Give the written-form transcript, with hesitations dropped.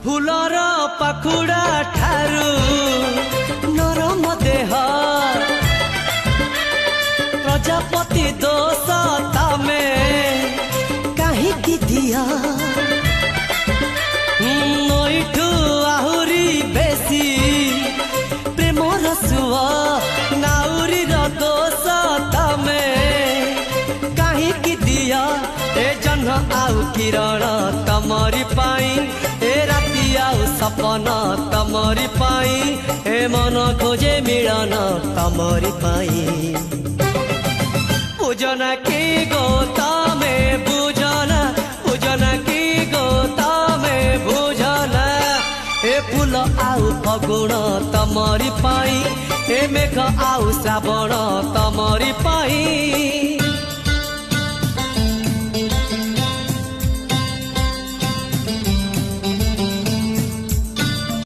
Fuller पाखुड़ा ठारू नरम देह प्रजापति दोष तमे कहीं दिया नईठू आहुरी बेसी प्रेम रसुआ नाउरी दोष तमे कहीं दिया ए जन्म आउ किरण तमरी पाई ए राति आउ सपन तमरी पाई ए मन खोजे मिलन तमरी पाई पूजना की गोता में पूजना पूजना की गोता में पूजना ए फूल आउ फगुण तमरी पाई ए मेघ आउ श्रावण तमरी पाई।